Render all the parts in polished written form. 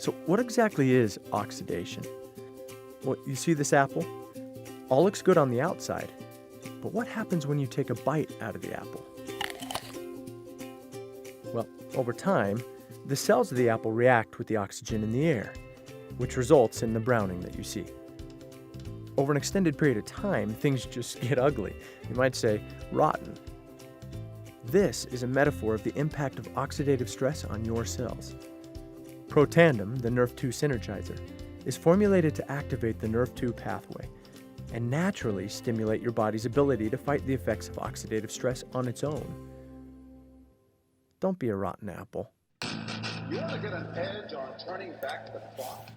So what exactly is oxidation? Well, you see this apple? All looks good on the outside, but what happens when you take a bite out of the apple? Well, over time, the cells of the apple react with the oxygen in the air, which results in the browning that you see. Over an extended period of time, things just get ugly. You might say, rotten. This is a metaphor of the impact of oxidative stress on your cells. Protandim, the Nerve2 synergizer, is formulated to activate the Nerve2 pathway and naturally stimulate your body's ability to fight the effects of oxidative stress on its own. Don't be a rotten apple. You want to get an edge on turning back the clock?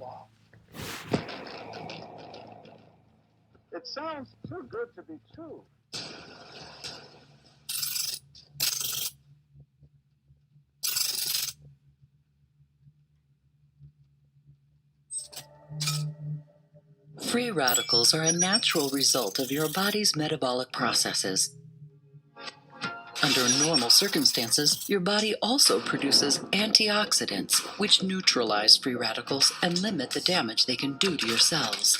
It sounds too good to be true. Free radicals are a natural result of your body's metabolic processes. Under normal circumstances, your body also produces antioxidants, which neutralize free radicals and limit the damage they can do to your cells.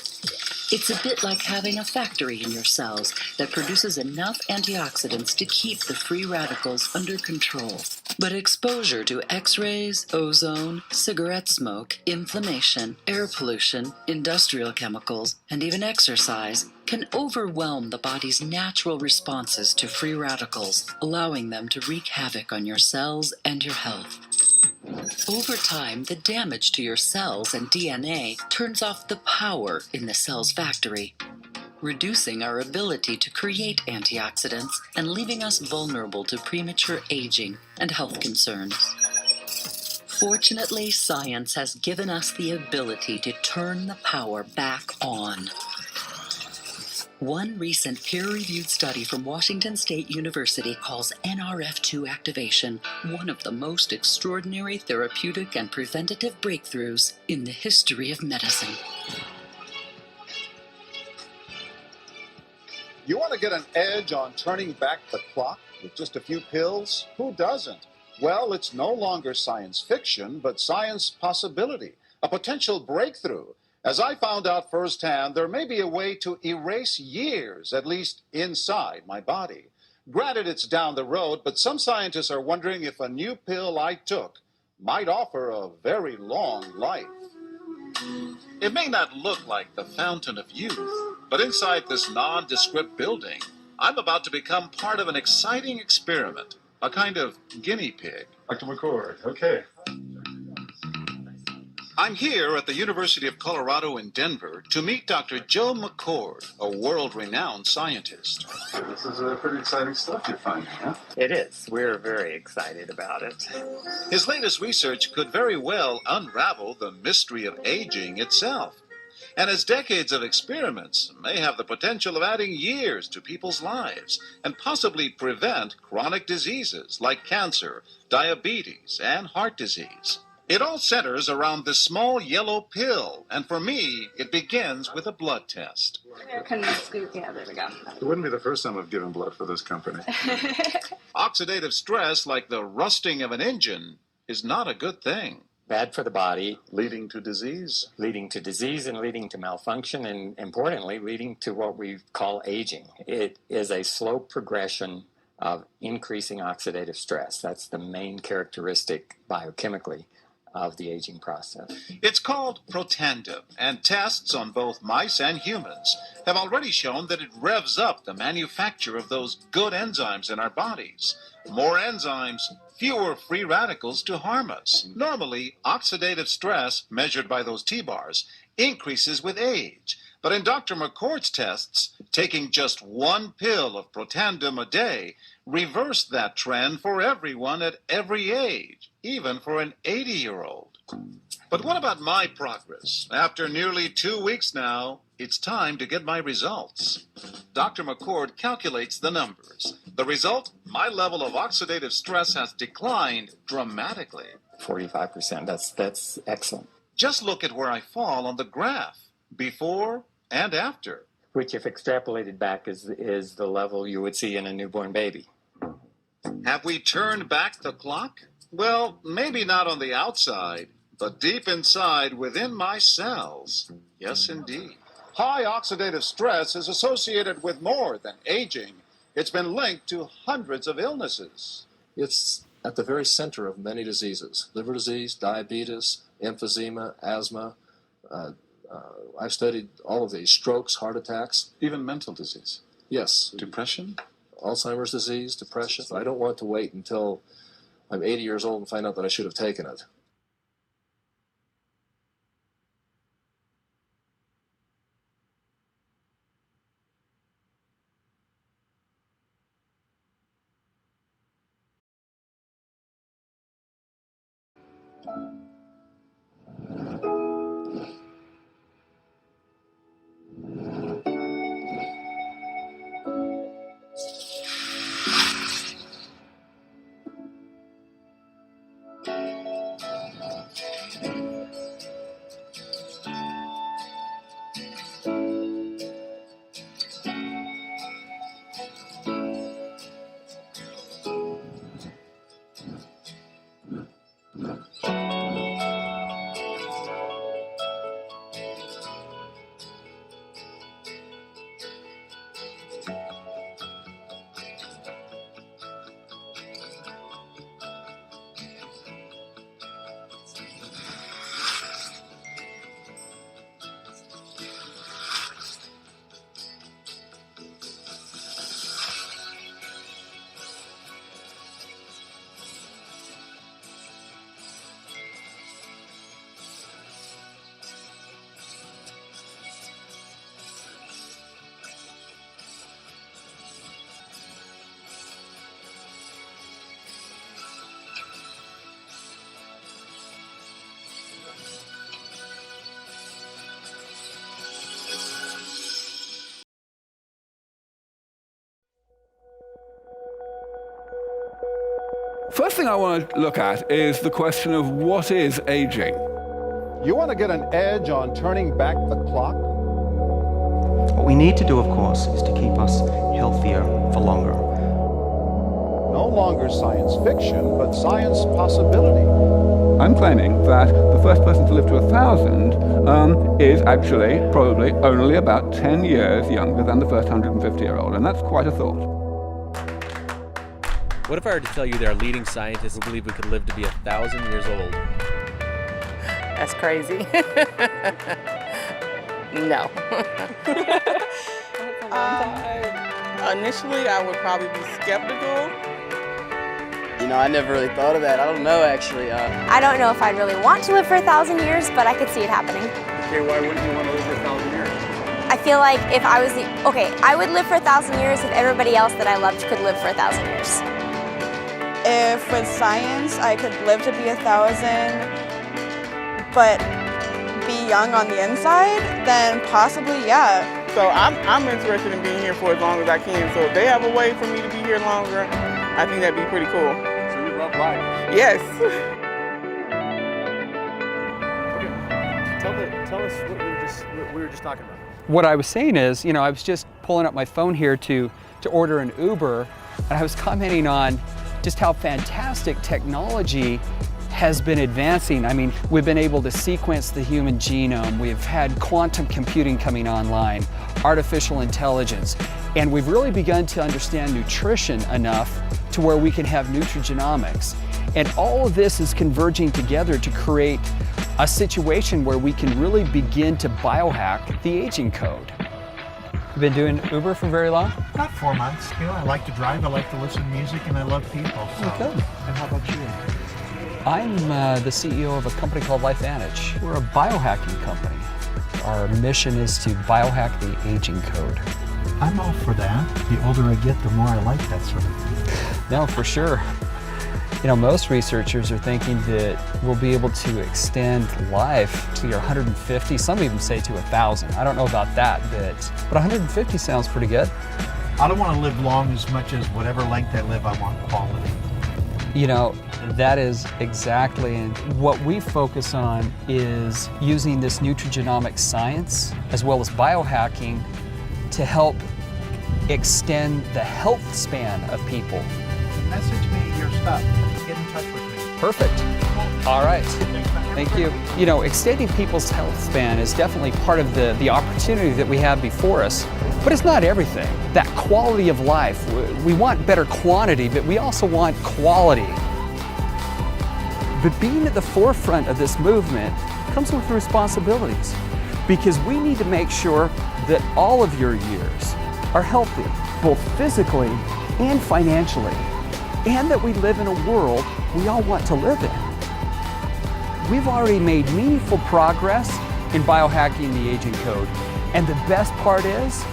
It's a bit like having a factory in your cells that produces enough antioxidants to keep the free radicals under control. But exposure to X-rays, ozone, cigarette smoke, inflammation, air pollution, industrial chemicals, and even exercise can overwhelm the body's natural responses to free radicals, allowing them to wreak havoc on your cells and your health. Over time, the damage to your cells and DNA turns off the power in the cell's factory, reducing our ability to create antioxidants and leaving us vulnerable to premature aging and health concerns. Fortunately, science has given us the ability to turn the power back on. One recent peer-reviewed study from Washington State University calls NRF2 activation one of the most extraordinary therapeutic and preventative breakthroughs in the history of medicine. You want to get an edge on turning back the clock with just a few pills? Who doesn't? Well, it's no longer science fiction, but science possibility, a potential breakthrough. As I found out firsthand, there may be a way to erase years, at least inside my body. Granted, it's down the road, but some scientists are wondering if a new pill I took might offer a very long life. It may not look like the fountain of youth, but inside this nondescript building, I'm about to become part of an exciting experiment, a kind of guinea pig. Dr. McCord, okay. I'm here at the University of Colorado in Denver to meet Dr. Joe McCord, a world-renowned scientist. This is pretty exciting stuff you're finding, huh? It is. We're very excited about it. His latest research could very well unravel the mystery of aging itself. And his decades of experiments may have the potential of adding years to people's lives and possibly prevent chronic diseases like cancer, diabetes, and heart disease. It all centers around this small yellow pill, and for me, it begins with a blood test. Can we scoop? Yeah, there we go. It wouldn't be the first time I've given blood for this company. Oxidative stress, like the rusting of an engine, is not a good thing. Bad for the body, Leading to disease. leading to disease and leading to malfunction, and importantly, leading to what we call aging. It is a slow progression of increasing oxidative stress. That's the main characteristic biochemically of the aging process. It's called Protandim, and tests on both mice and humans have already shown that it revs up the manufacture of those good enzymes in our bodies. More enzymes, fewer free radicals to harm us. Normally, oxidative stress, measured by those T-bars, increases with age. But in Dr. McCord's tests, taking just one pill of Protandim a day reversed that trend for everyone at every age, even for an 80-year-old. But what about my progress? After nearly 2 weeks now, it's time to get my results. Dr. McCord calculates the numbers. The result? My level of oxidative stress has declined dramatically. 45%, that's excellent. Just look at where I fall on the graph, before and after. Which, if extrapolated back, is the level you would see in a newborn baby. Have we turned back the clock? Well, maybe not on the outside, but deep inside within my cells. Yes, indeed. High oxidative stress is associated with more than aging. It's been linked to hundreds of illnesses. It's at the very center of many diseases: liver disease, diabetes, emphysema, asthma. I've studied all of these: strokes, heart attacks. Even mental disease. Yes. Depression? Alzheimer's disease, depression. I don't want to wait until I'm 80 years old and find out that I should have taken it. First thing I want to look at is the question of what is aging. You want to get an edge on turning back the clock? What we need to do, of course, is to keep us healthier for longer. No longer science fiction, but science possibility. I'm claiming that the first person to live to 1,000 is actually probably only about 10 years younger than the first 150-year-old, and that's quite a thought. What if I were to tell you there are leading scientists who believe we could live to be 1,000 years old? That's crazy. No. Initially, I would probably be skeptical. You know, I never really thought of that. I don't know, actually. I don't know if I'd really want to live for 1,000 years, but I could see it happening. Okay, why wouldn't you want to live for 1,000 years? I feel like if I was I would live for 1,000 years if everybody else that I loved could live for 1,000 years. If with science I could live to be 1,000, but be young on the inside, then possibly, yeah. So I'm interested in being here for as long as I can. So if they have a way for me to be here longer, I think that'd be pretty cool. So you love life? Yes. Okay, tell us what we were just talking about. What I was saying is, you know, I was just pulling up my phone here to order an Uber, and I was commenting on just how fantastic technology has been advancing. I mean, we've been able to sequence the human genome, we've had quantum computing coming online, artificial intelligence, and we've really begun to understand nutrition enough to where we can have nutrigenomics. And all of this is converging together to create a situation where we can really begin to biohack the aging code. You've been doing Uber for very long? About 4 months. You know, I like to drive, I like to listen to music, and I love people. So. Okay. And how about you? I'm the CEO of a company called LifeVantage. We're a biohacking company. Our mission is to biohack the aging code. I'm all for that. The older I get, the more I like that sort of thing. No, for sure. You know, most researchers are thinking that we'll be able to extend life to your 150, some even say to 1,000. I don't know about that bit, but 150 sounds pretty good. I don't want to live long as much as whatever length I live, I want quality. You know, that is exactly, and what we focus on is using this nutrigenomic science as well as biohacking to help extend the health span of people. Message me your stuff. Get in touch with me. Perfect. All right. Thanks for having me. Thank you. You know, extending people's health span is definitely part of the opportunity that we have before us, but it's not everything. That quality of life, we want better quantity, but we also want quality. But being at the forefront of this movement comes with responsibilities, because we need to make sure that all of your years are healthy, both physically and financially, and that we live in a world we all want to live in. We've already made meaningful progress in biohacking the aging code, and the best part is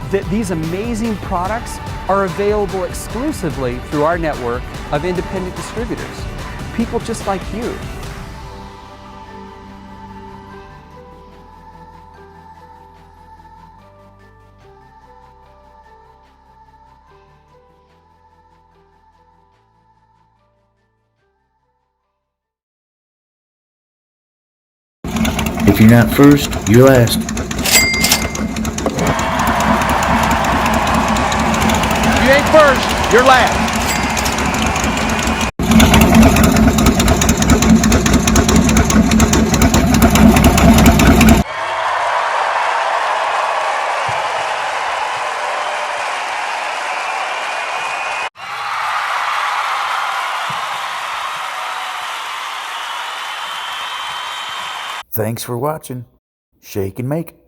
that these amazing products are available exclusively through our network of independent distributors, people just like you. If you're not first, you're last. If you ain't first, you're last. Thanks for watching. Shake and make.